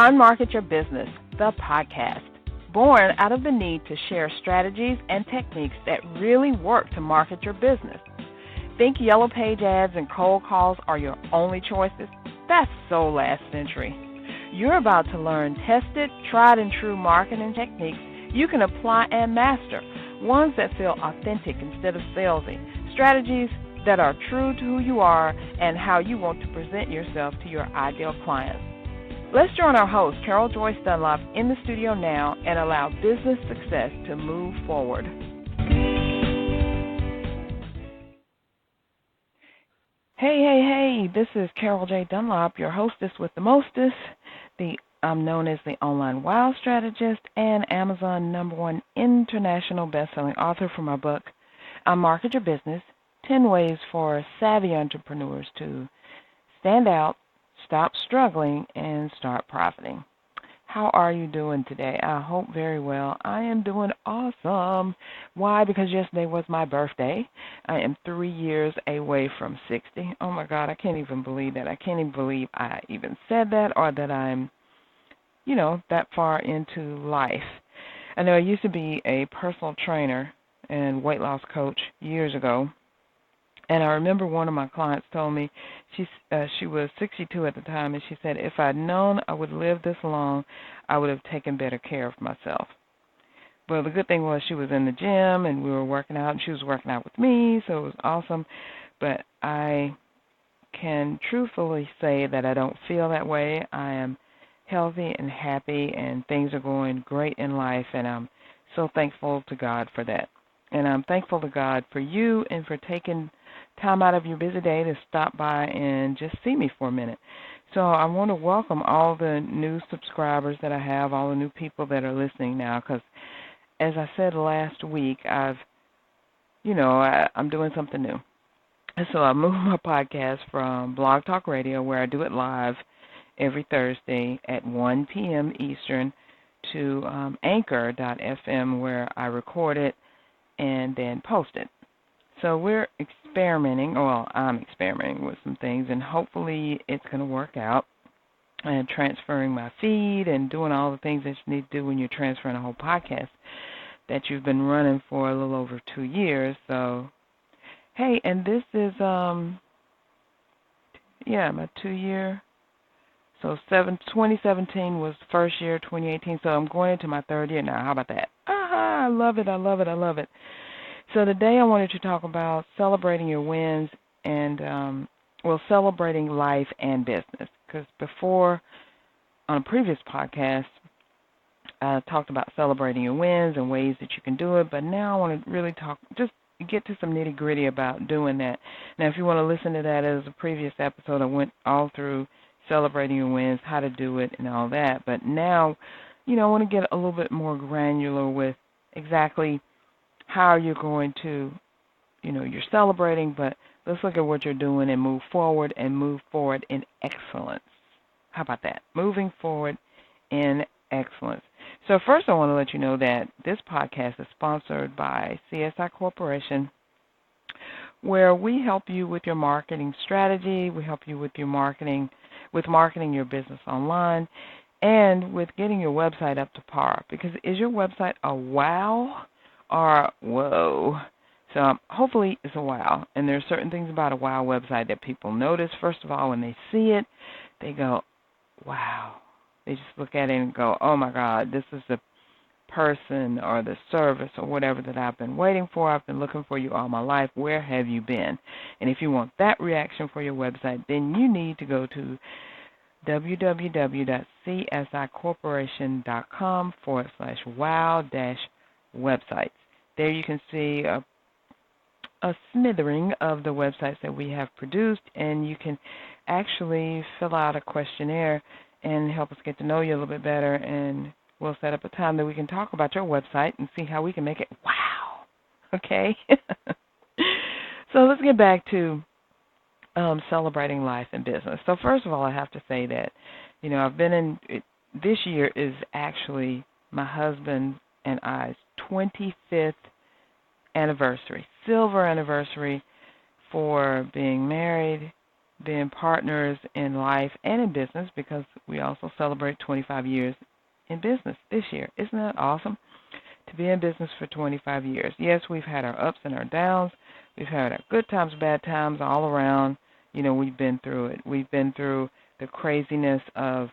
Unmarket Your Business, the podcast, born out of the need to share strategies and techniques that really work to market your business. Think yellow page ads and cold calls are your only choices? That's so last century. You're about to learn tested, tried and true marketing techniques you can apply and master, ones that feel authentic instead of salesy, strategies that are true to who you are and how you want to present yourself to your ideal clients. Let's join our host, Carol Joyce Dunlop, in the studio now and allow business success to move forward. Hey, this is Carol J. Dunlop, your hostess with the mostest. I'm known as the Online Wow Strategist and Amazon #1 international best-selling author for my book, Unmarket Your Business, 10 Ways for Savvy Entrepreneurs to Stand Out, Stop Struggling, and Start Profiting. How are you doing today? I hope very well. I am doing awesome. Why? Because yesterday was my birthday. I am 3 years away from 60. Oh, my God, I can't even believe that. I can't even believe I even said that or that I'm, that far into life. I know I used to be a personal trainer and weight loss coach years ago. And I remember one of my clients told me, she was 62 at the time, and she said, if I'd known I would live this long, I would have taken better care of myself. Well, the good thing was she was in the gym, and we were working out, and she was working out with me, so it was awesome. But I can truthfully say that I don't feel that way. I am healthy and happy, and things are going great in life, and I'm so thankful to God for that. And I'm thankful to God for you and for taking time out of your busy day to stop by and just see me for a minute. So I want to welcome all the new subscribers that I have, all the new people that are listening now, because as I said last week, I'm doing something new. And so I moved my podcast from Blog Talk Radio, where I do it live every Thursday at 1 p.m. Eastern, to Anchor.fm, where I record it and then post it. So we're I'm experimenting with some things, and hopefully it's going to work out, and transferring my feed and doing all the things that you need to do when you're transferring a whole podcast that you've been running for a little over 2 years. So, hey, and this is, my 2-year. So 2017 was the first year, 2018, so I'm going into my third year now. How about that? I love it. So today I wanted to talk about celebrating your wins and, celebrating life and business. Because before, on a previous podcast, I talked about celebrating your wins and ways that you can do it. But now I want to really just get to some nitty-gritty about doing that. Now, if you want to listen to that as a previous episode, I went all through celebrating your wins, how to do it, and all that. But now, I want to get a little bit more granular with exactly how you're going to, you're celebrating, but let's look at what you're doing and move forward in excellence. How about that? Moving forward in excellence. So first I want to let you know that this podcast is sponsored by CSI Corporation, where we help you with your marketing strategy. We help you with marketing your business online, and with getting your website up to par. Because is your website a wow or whoa? So hopefully it's a wow. And there are certain things about a wow website that people notice. First of all, when they see it, they go, wow. They just look at it and go, oh, my God, this is the person or the service or whatever that I've been waiting for. I've been looking for you all my life. Where have you been? And if you want that reaction for your website, then you need to go to www.csicorporation.com/wow-websites. There you can see a smattering of the websites that we have produced, and you can actually fill out a questionnaire and help us get to know you a little bit better, and we'll set up a time that we can talk about your website and see how we can make it wow. Okay? So let's get back to celebrating life and business. So first of all, I have to say that, I've been in, this year is actually my husband and I's 25th anniversary, silver anniversary for being married, being partners in life and in business, because we also celebrate 25 years in business this year. Isn't that awesome? To be in business for 25 years. Yes, we've had our ups and our downs. We've had our good times, bad times all around. We've been through it. We've been through the craziness of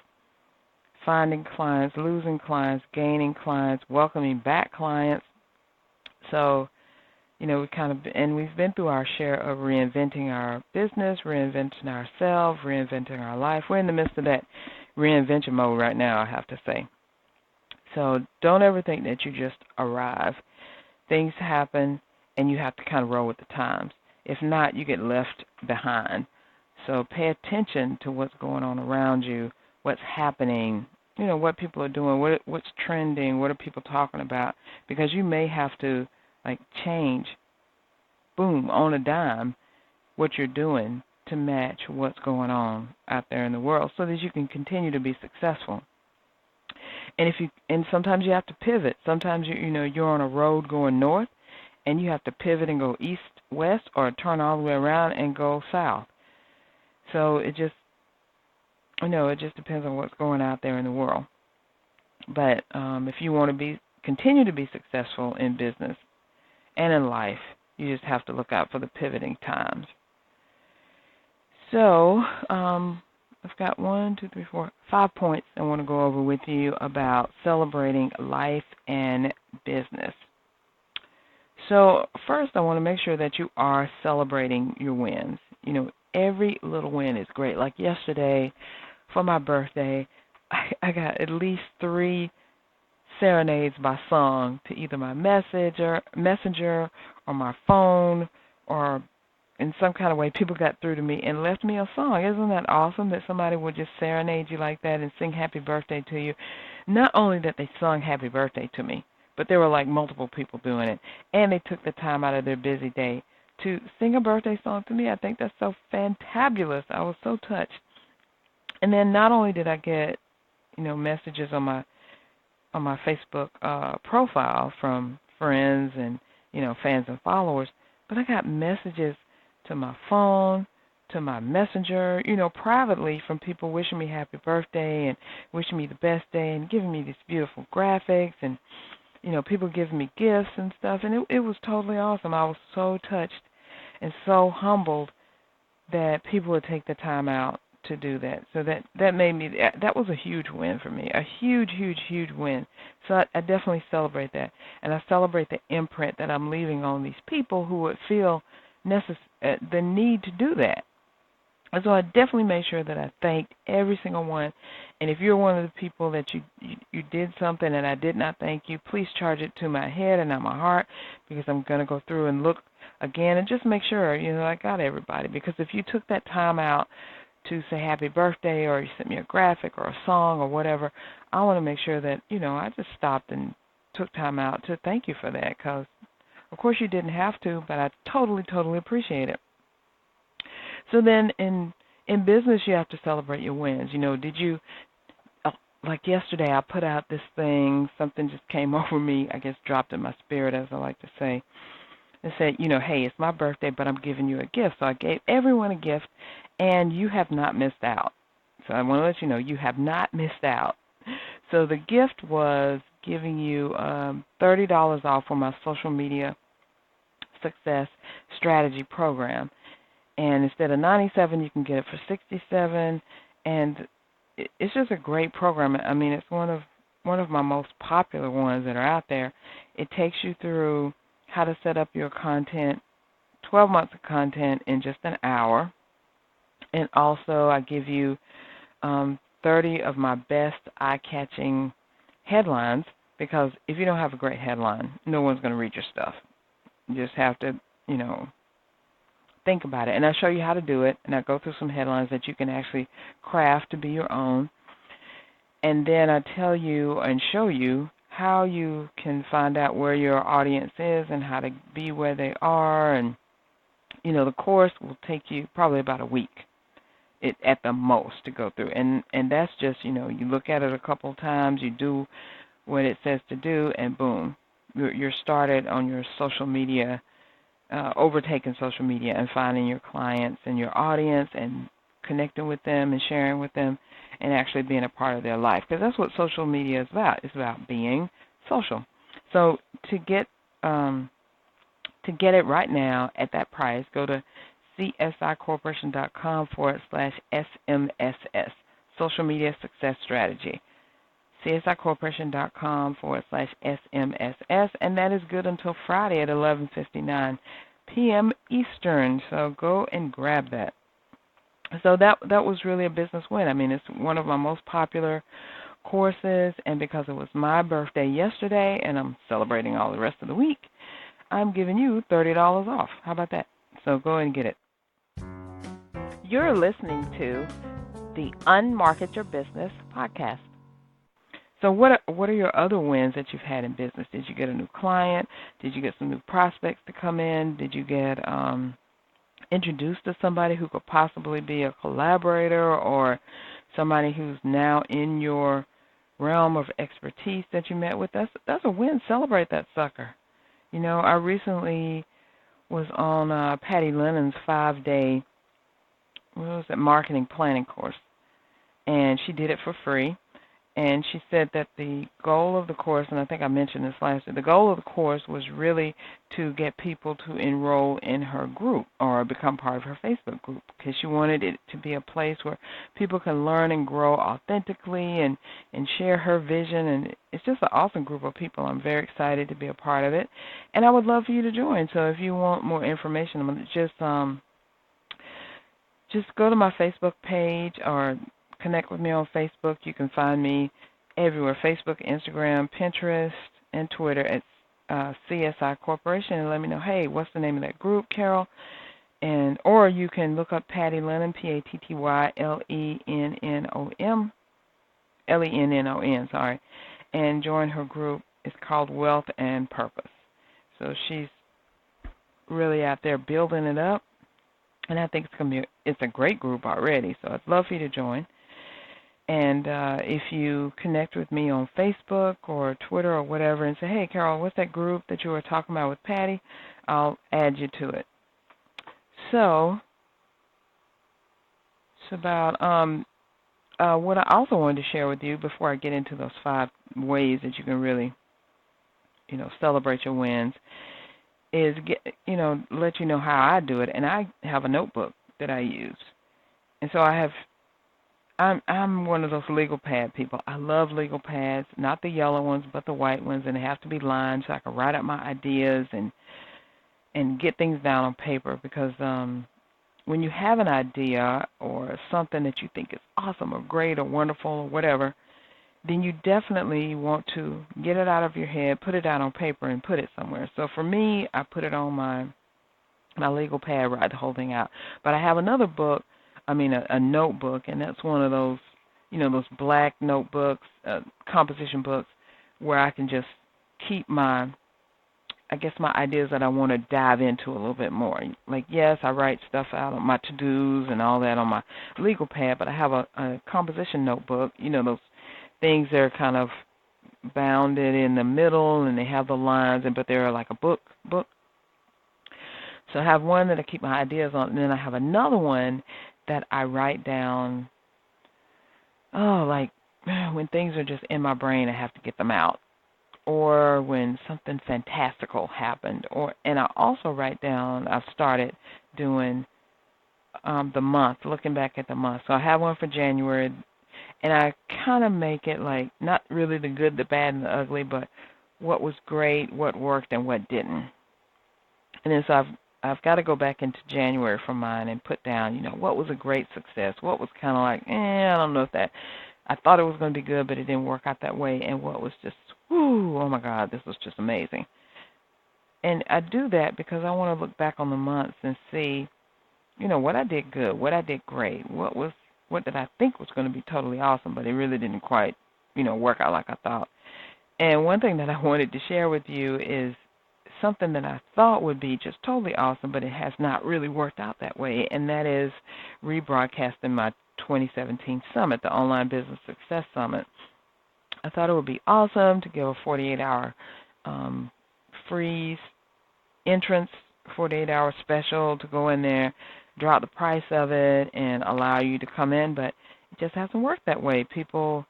finding clients, losing clients, gaining clients, welcoming back clients. So, we've been through our share of reinventing our business, reinventing ourselves, reinventing our life. We're in the midst of that reinvention mode right now, I have to say. So don't ever think that you just arrive. Things happen, and you have to kind of roll with the times. If not, you get left behind. So pay attention to what's going on around you, what's happening, what people are doing, what's trending, what are people talking about, because you may have to change, boom, on a dime, what you're doing to match what's going on out there in the world so that you can continue to be successful. And sometimes you have to pivot. Sometimes you're on a road going north, and you have to pivot and go east, west, or turn all the way around and go south. So it just depends on what's going out there in the world. But if you want to continue to be successful in business and in life, you just have to look out for the pivoting times. So I've got 5 points I want to go over with you about celebrating life and business. So first, I want to make sure that you are celebrating your wins. Every little win is great. Like yesterday, for my birthday, I got at least 3 serenades by song to either my messenger or my phone, or in some kind of way people got through to me and left me a song. Isn't that awesome that somebody would just serenade you like that and sing happy birthday to you? Not only that they sung happy birthday to me, but there were multiple people doing it, and they took the time out of their busy day to sing a birthday song to me. I think that's so fantabulous. I was so touched. And then not only did I get, messages on my Facebook profile from friends and, fans and followers, but I got messages to my phone, to my messenger, privately from people wishing me happy birthday and wishing me the best day and giving me these beautiful graphics and, people giving me gifts and stuff. And it was totally awesome. I was so touched and so humbled that people would take the time out to do that. So that made me, that was a huge win for me, a huge, huge, huge win. So I definitely celebrate that. And I celebrate the imprint that I'm leaving on these people who would feel the need to do that. And so I definitely made sure that I thanked every single one. And if you're one of the people that you did something and I did not thank you, please charge it to my head and not my heart, because I'm going to go through and look again and just make sure, I got everybody. Because if you took that time out to say happy birthday, or you sent me a graphic or a song or whatever, I want to make sure that, I just stopped and took time out to thank you for that, because, of course, you didn't have to, but I totally, totally appreciate it. So then in business, you have to celebrate your wins. Did you, like yesterday, I put out this thing, something just came over me, I guess dropped in my spirit, as I like to say. And said, hey, it's my birthday, but I'm giving you a gift. So I gave everyone a gift, and you have not missed out. So I want to let you know, you have not missed out. So the gift was giving you $30 off for my social media success strategy program. And instead of $97, you can get it for $67. And it's just a great program. I mean, it's one of my most popular ones that are out there. It takes you through how to set up your content, 12 months of content in just an hour. And also I give you 30 of my best eye-catching headlines, because if you don't have a great headline, no one's going to read your stuff. You just have to, think about it. And I show you how to do it, and I go through some headlines that you can actually craft to be your own. And then I tell you and show you how you can find out where your audience is and how to be where they are. And, the course will take you probably about a week at the most to go through. And that's just, you look at it a couple of times, you do what it says to do, and boom, you're started on your social media, overtaking social media and finding your clients and your audience and connecting with them and sharing with them and actually being a part of their life, because that's what social media is about. It's about being social. So to get it right now at that price, go to csicorporation.com/SMSS, Social Media Success Strategy. csicorporation.com/SMSS, and that is good until Friday at 11:59 p.m. Eastern. So go and grab that. So that was really a business win. I mean, it's one of my most popular courses, and because it was my birthday yesterday and I'm celebrating all the rest of the week, I'm giving you $30 off. How about that? So go and get it. You're listening to the Unmarket Your Business podcast. So what are your other wins that you've had in business? Did you get a new client? Did you get some new prospects to come in? Did you get introduced to somebody who could possibly be a collaborator or somebody who's now in your realm of expertise that you met with? That's a win. Celebrate that sucker. You know, I recently was on Patty Lennon's 5-day marketing planning course, and she did it for free. And she said that the goal of the course, and I think I mentioned this last year, the goal of the course was really to get people to enroll in her group or become part of her Facebook group, because she wanted it to be a place where people can learn and grow authentically and share her vision. And it's just an awesome group of people. I'm very excited to be a part of it, and I would love for you to join. So if you want more information, I'm going to just go to my Facebook page or connect with me on Facebook. You can find me everywhere: Facebook, Instagram, Pinterest, and Twitter at CSI Corporation, and let me know, hey, what's the name of that group, Carol? Or you can look up Patty Lennon, PattyLennon, and join her group. It's called Wealth and Purpose. So she's really out there building it up, and I think it's a great group already. So I'd love for you to join. And if you connect with me on Facebook or Twitter or whatever and say, hey, Carol, what's that group that you were talking about with Patty? I'll add you to it. So it's about what I also wanted to share with you before I get into those 5 ways that you can really, celebrate your wins, is let you know how I do it. And I have a notebook that I use. And so I'm one of those legal pad people. I love legal pads, not the yellow ones, but the white ones, and they have to be lined so I can write out my ideas and get things down on paper, because when you have an idea or something that you think is awesome or great or wonderful or whatever, then you definitely want to get it out of your head, put it down on paper, and put it somewhere. So for me, I put it on my legal pad, write the whole thing out. But I have another book, a notebook, and that's one of those, those black notebooks, composition books, where I can just keep my ideas that I want to dive into a little bit more. Like, yes, I write stuff out on my to-dos and all that on my legal pad, but I have a composition notebook, those things that are kind of bounded in the middle, and they have the lines, but they're like a book. So I have one that I keep my ideas on, and then I have another one that I write down, like when things are just in my brain, I have to get them out, or when something fantastical happened, and I also write down, I've started doing the month, looking back at the month. So I have one for January, and I kind of make it like not really the good, the bad, and the ugly, but what was great, what worked, and what didn't. And then so I've got to go back into January for mine and put down, what was a great success, what was kind of like, I don't know if that, I thought it was going to be good, but it didn't work out that way, and what was just, oh my God, this was just amazing. And I do that because I want to look back on the months and see, what I did good, what I did great, what did I think was going to be totally awesome, but it really didn't quite, work out like I thought. And one thing that I wanted to share with you is something that I thought would be just totally awesome, but it has not really worked out that way, and that is rebroadcasting my 2017 summit, the Online Business Success Summit. I thought it would be awesome to give a 48-hour free entrance, 48-hour special to go in there, drop the price of it and allow you to come in, but it just hasn't worked that way. People,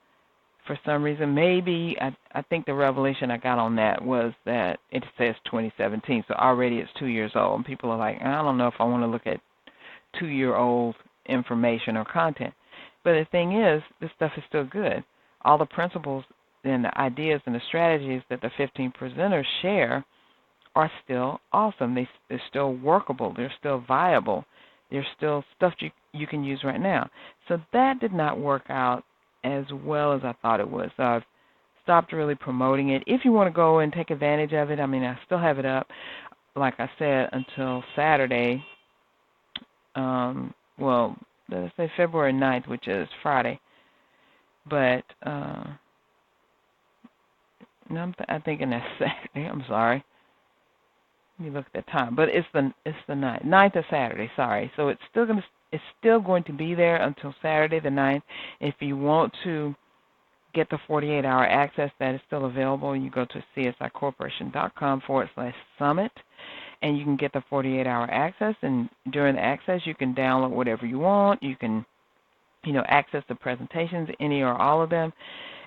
for some reason, maybe I think the revelation I got on that was that it says 2017, so already it's 2 years old, and people are like, I don't know if I want to look at 2-year-old information or content. But the thing is, this stuff is still good. All the principles and the ideas and the strategies that the 15 presenters share are still awesome. They're still workable. They're still viable. There's still stuff you can use right now. So that did not work out as well as I thought it would. So I've stopped really promoting it. If you want to go and take advantage of it, I mean, I still have it up, like I said, until Saturday. Well, let's say February 9th, which is Friday. But no, I'm thinking that's Saturday. I'm sorry. Let me look at the time. But it's the 9th of Saturday. Sorry. So it's still going to be there until Saturday the 9th. If you want to get the 48-hour access, that is still available. You go to csicorporation.com/summit, and you can get the 48-hour access. And during the access, you can download whatever you want. You can, access the presentations, any or all of them.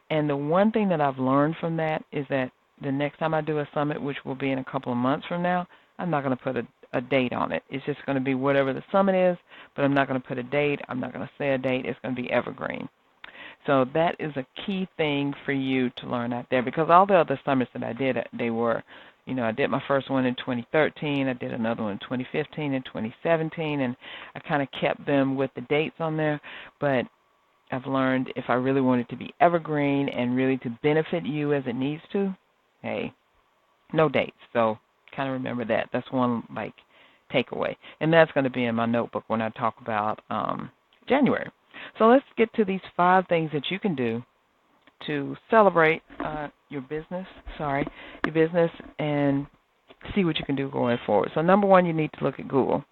And the one thing that I've learned from that is that the next time I do a summit, which will be in a couple of months from now, I'm not going to put a date on it. It's just going to be whatever the summit is, but I'm not going to put a date. I'm not going to say a date. It's going to be evergreen. So that is a key thing for you to learn out there, because all the other summits that I did, they were, I did my first one in 2013. I did another one in 2015 and 2017, and I kind of kept them with the dates on there. But I've learned if I really want it to be evergreen and really to benefit you as it needs to, hey, no dates. So kind of remember that. That's one takeaway. And that's going to be in my notebook when I talk about January. So let's get to these 5 things that you can do to celebrate your business and see what you can do going forward. So number 1, you need to look at Google.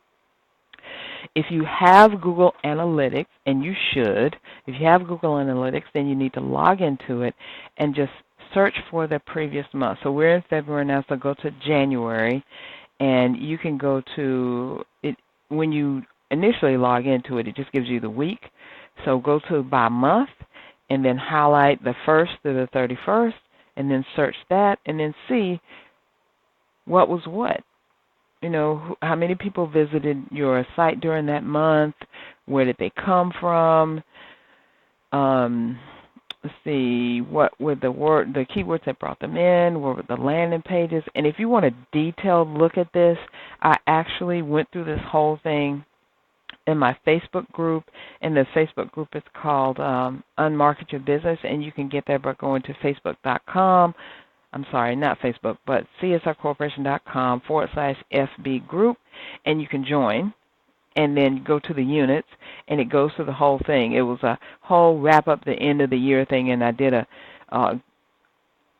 If you have Google Analytics, and you should, if you have Google Analytics, then you need to log into it and just search for the previous month. So we're in February now, so go to January, and you can go to it. When you initially log into it, it just gives you the week. So go to by month, and then highlight the 1st to the 31st, and then search that, and then see what was what. How many people visited your site during that month? Where did they come from? Let's see, what were the keywords that brought them in? What were the landing pages? And if you want a detailed look at this, I actually went through this whole thing in my Facebook group, and the Facebook group is called Unmarket Your Business, and you can get there by going to facebook.com. I'm sorry, not Facebook, but csicorporation.com/FB group, and you can join, and then go to the units, and it goes through the whole thing. It was a whole wrap-up, the end of the year thing, and I did a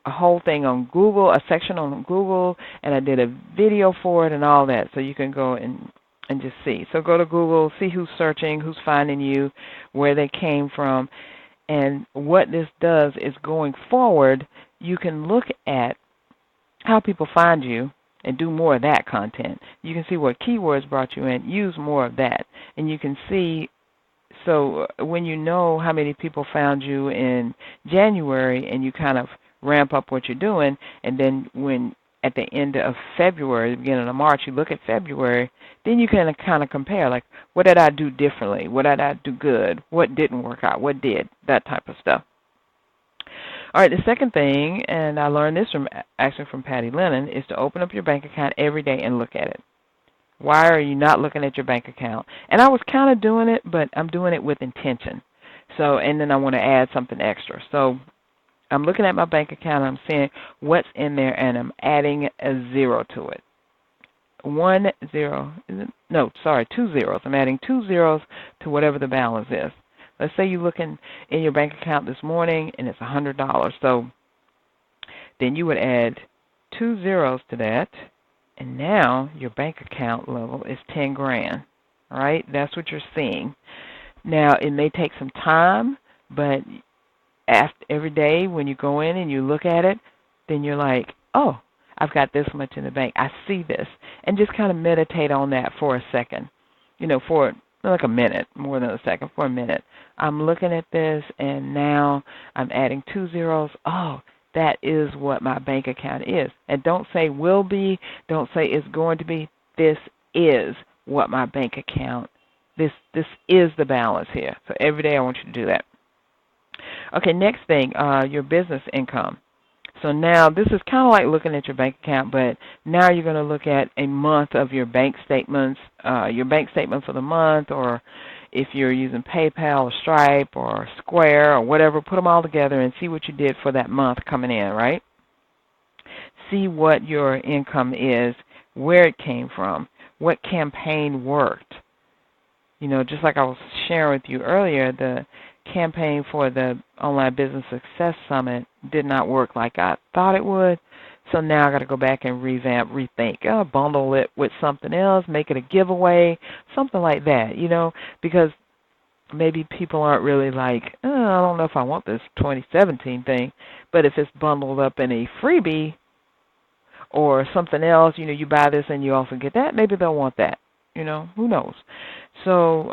whole thing on Google, a section on Google, and I did a video for it and all that, so you can go and just see. So go to Google, see who's searching, who's finding you, where they came from, and what this does is going forward, you can look at how people find you and do more of that content. You can see what keywords brought you in, use more of that. And you can see, so when you know how many people found you in January and you kind of ramp up what you're doing, and then when at the end of February, the beginning of March, you look at February, then you can kind of compare, like, what did I do differently? What did I do good? What didn't work out? What did? That type of stuff. All right, the second thing, and I learned this from Patty Lennon, is to open up your bank account every day and look at it. Why are you not looking at your bank account? And I was kind of doing it, but I'm doing it with intention. So, and then I want to add something extra. So I'm looking at my bank account, and I'm seeing what's in there, and I'm adding a 0 to it. 2 zeros. I'm adding 2 zeros to whatever the balance is. Let's say you're looking in your bank account this morning and it's $100. So then you would add 2 zeros to that, and now your bank account level is 10 grand. All right? That's what you're seeing. Now, it may take some time, but every day when you go in and you look at it, then you're like, oh, I've got this much in the bank. I see this. And just kind of meditate on that for a second. for like a minute, more than a second, for a minute. I'm looking at this, and now I'm adding 2 zeros. Oh, that is what my bank account is. And don't say will be, don't say it's going to be. This is what my bank account, this is the balance here. So every day I want you to do that. Okay, next thing, your business income. So now this is kind of like looking at your bank account, but now you're going to look at a month of your bank statements, for the month, or if you're using PayPal or Stripe or Square or whatever, put them all together and see what you did for that month coming in, right? See what your income is, where it came from, what campaign worked. Just like I was sharing with you earlier, the campaign for the Online Business Success Summit did not work like I thought it would. So now I got to go back and rethink, bundle it with something else, make it a giveaway, something like that, because maybe people aren't really like, I don't know if I want this 2017 thing, but if it's bundled up in a freebie or something else, you buy this and you also get that, maybe they'll want that. Who knows? So,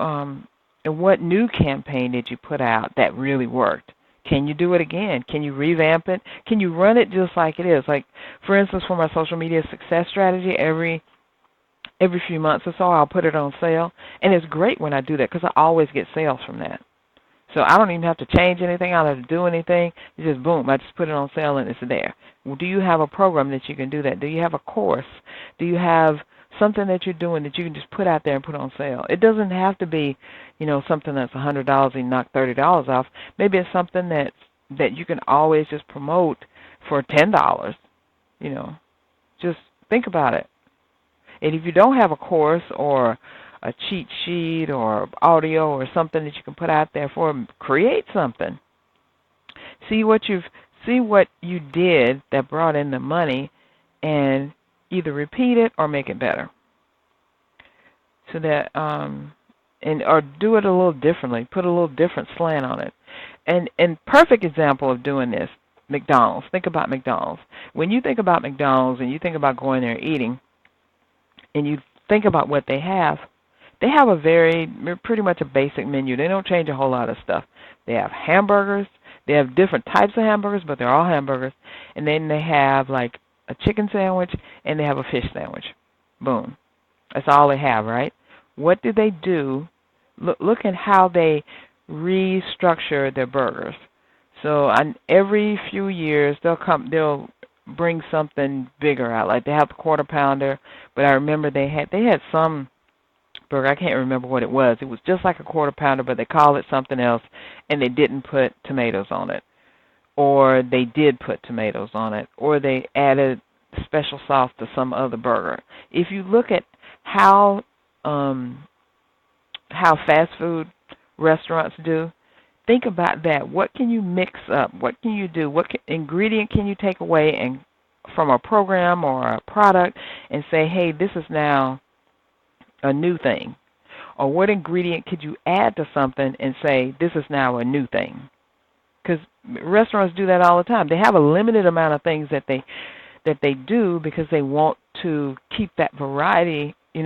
and what new campaign did you put out that really worked? Can you do it again? Can you revamp it? Can you run it just like it is? Like, for instance, for my social media success strategy, every few months or so, I'll put it on sale. And it's great when I do that because I always get sales from that. So I don't even have to change anything. I don't have to do anything. It's just boom, I just put it on sale and it's there. Well, do you have a program that you can do that? Do you have a course? Do you have something that you're doing that you can just put out there and put on sale? It doesn't have to be, something that's $100 and you knock $30 off. Maybe it's something that you can always just promote for $10. Just think about it. And if you don't have a course or a cheat sheet or audio or something that you can put out there for them, create something. See what you did that brought in the money and either repeat it or make it better. So that or do it a little differently, put a little different slant on it. And perfect example of doing this, McDonald's. Think about McDonald's. When you think about McDonald's and you think about going there and eating, and you think about what they have a pretty much a basic menu. They don't change a whole lot of stuff. They have hamburgers. They have different types of hamburgers, but they're all hamburgers. And then they have like a chicken sandwich and they have a fish sandwich. Boom. That's all they have, right? What do they do? Look at how they restructure their burgers. So every few years they'll bring something bigger out. Like they have the quarter pounder, but I remember they had some burger, I can't remember what it was. It was just like a quarter pounder, but they called it something else, and they didn't put tomatoes on it. Or they did put tomatoes on it, or they added special sauce to some other burger. If you look at how fast food restaurants do, think about that. What can you mix up? What can you do? What ingredient can you take away and from a program or a product and say, hey, this is now a new thing? Or what ingredient could you add to something and say, this is now a new thing? Because restaurants do that all the time. They have a limited amount of things that they do because they want to keep that variety, they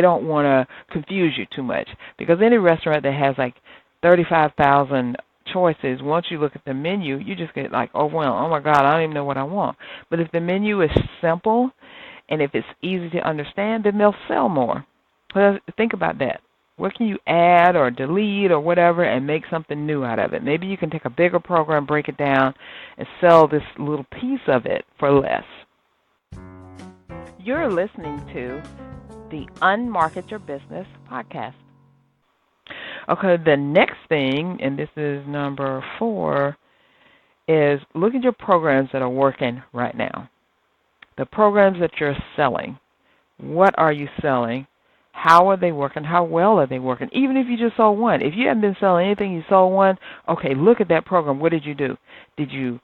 don't want to confuse you too much. Because any restaurant that has like 35,000 choices, once you look at the menu, you just get like overwhelmed. Oh my God, I don't even know what I want. But if the menu is simple and if it's easy to understand, then they'll sell more. Well, think about that. What can you add or delete or whatever and make something new out of it? Maybe you can take a bigger program, break it down, and sell this little piece of it for less. You're listening to the Unmarket Your Business podcast. Okay, the next thing, and this is number 4, is look at your programs that are working right now. The programs that you're selling. What are you selling? How are they working? How well are they working? Even if you just sold one. If you haven't been selling anything, you sold one, okay, look at that program. What did you do? Did you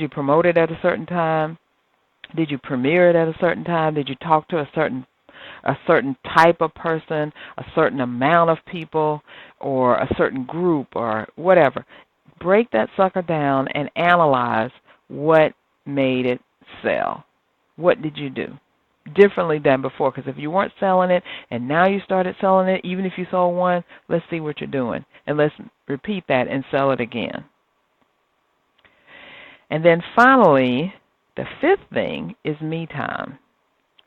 promote it at a certain time? Did you premiere it at a certain time? Did you talk to a certain type of person, a certain amount of people, or a certain group, or whatever? Break that sucker down and analyze what made it sell. What did you do? differently than before. Because if you weren't selling it and now you started selling it, even if you sold one, let's see what you're doing. And let's repeat that and sell it again. And then finally, the fifth thing is me time.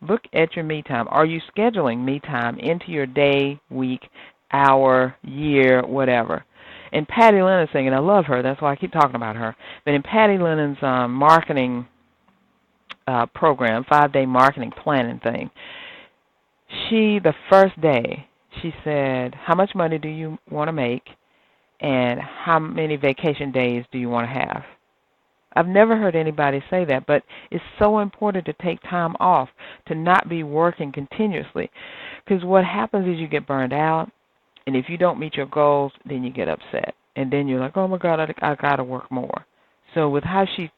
Look at your me time. Are you scheduling me time into your day, week, hour, year, whatever? And Patty Lennon's thing, and I love her, that's why I keep talking about her, but in Patty Lennon's marketing program, 5-day marketing planning thing, the first day, she said, how much money do you want to make and how many vacation days do you want to have? I've never heard anybody say that, but it's so important to take time off, to not be working continuously. Because what happens is you get burned out, and if you don't meet your goals, then you get upset. And then you're like, oh, my God, I got to work more. So with how she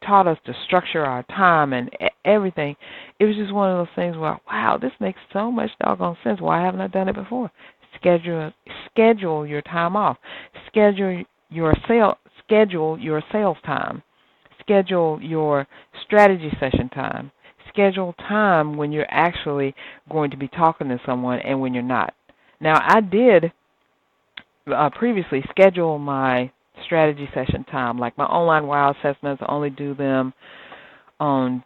taught us to structure our time and everything, it was just one of those things where, wow, this makes so much doggone sense. Why haven't I done it before? Schedule your time off. Schedule your sales time. Schedule your strategy session time. Schedule time when you're actually going to be talking to someone and when you're not. Now, I did previously schedule my strategy session time. Like my online wow assessments, I only do them on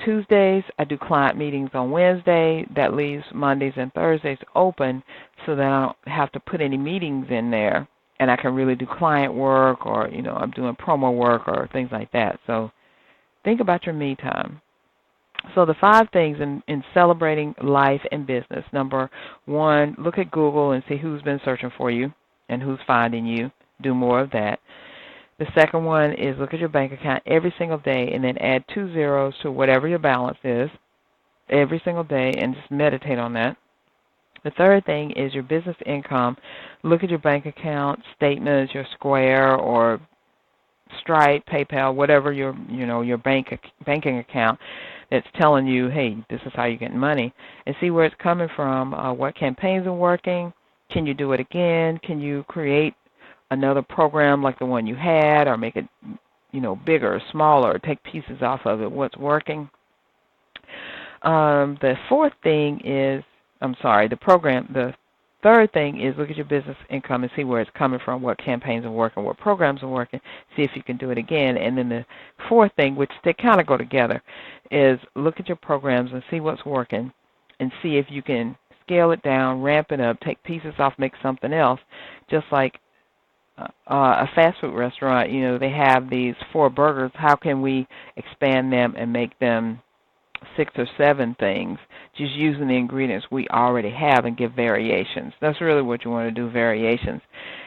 Tuesdays. I do client meetings on Wednesday. That leaves Mondays and Thursdays open so that I don't have to put any meetings in there. And I can really do client work or, I'm doing promo work or things like that. So think about your me time. So the 5 things in celebrating life and business. Number 1, look at Google and see who's been searching for you and who's finding you. Do more of that. The second one is look at your bank account every single day and then add 2 zeros to whatever your balance is every single day and just meditate on that. The third thing is your business income. Look at your bank account statements, your Square or Stripe, PayPal, whatever your banking account that's telling you, hey, this is how you're getting money, and see where it's coming from. What campaigns are working? Can you do it again? Can you create another program like the one you had, or make it, bigger or smaller, or take pieces off of it? What's working? The third thing is look at your business income and see where it's coming from, what campaigns are working, what programs are working, see if you can do it again. And then the fourth thing, which they kind of go together, is look at your programs and see what's working and see if you can scale it down, ramp it up, take pieces off, make something else. Just like a fast food restaurant, they have these 4 burgers. How can we expand them and make them 6 or 7 things, just using the ingredients we already have and give variations? That's really what you want to do, variations.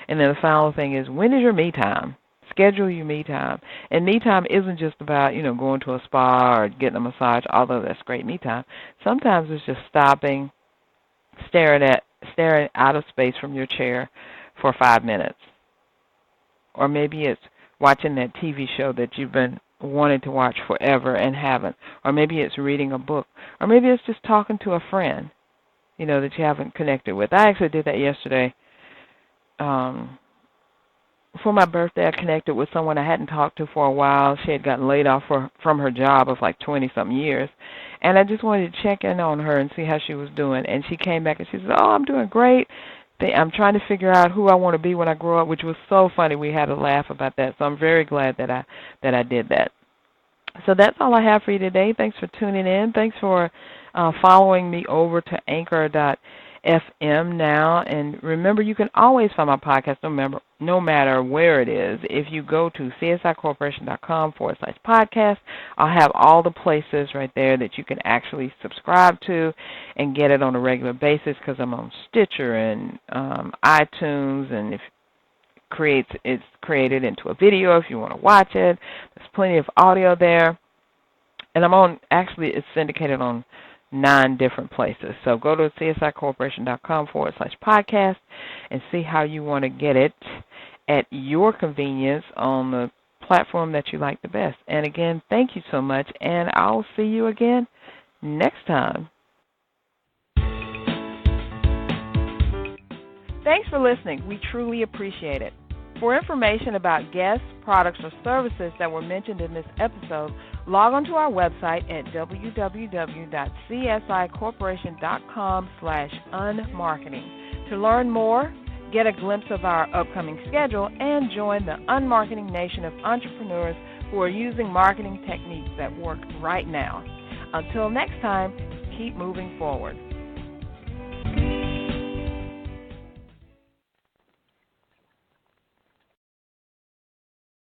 And then the final thing is, when is your me time? Schedule your me time. And me time isn't just about, going to a spa or getting a massage, although that's great me time. Sometimes it's just stopping, staring out of space from your chair for 5 minutes. Or maybe it's watching that TV show that you've been wanting to watch forever and haven't. Or maybe it's reading a book. Or maybe it's just talking to a friend, that you haven't connected with. I actually did that yesterday. For my birthday, I connected with someone I hadn't talked to for a while. She had gotten laid off from her job of like 20-something years. And I just wanted to check in on her and see how she was doing. And she came back and she said, oh, I'm doing great. I'm trying to figure out who I want to be when I grow up, which was so funny. We had a laugh about that. So I'm very glad that I did that. So that's all I have for you today. Thanks for tuning in. Thanks for following me over to anchor.fm now. And remember, you can always find my podcast no matter where it is. If you go to csicorporation.com/podcast, I'll have all the places right there that you can actually subscribe to and get it on a regular basis, because I'm on Stitcher and iTunes, and it's created into a video if you want to watch it. There's plenty of audio there. And it's syndicated on 9 different places. So go to csicorporation.com/podcast and see how you want to get it at your convenience on the platform that you like the best. And again, thank you so much, and I'll see you again next time. Thanks for listening. We truly appreciate it. For information about guests, products, or services that were mentioned in this episode, log on to our website at www.csicorporation.com/unmarketing. To learn more, get a glimpse of our upcoming schedule, and join the unmarketing nation of entrepreneurs who are using marketing techniques that work right now. Until next time, keep moving forward.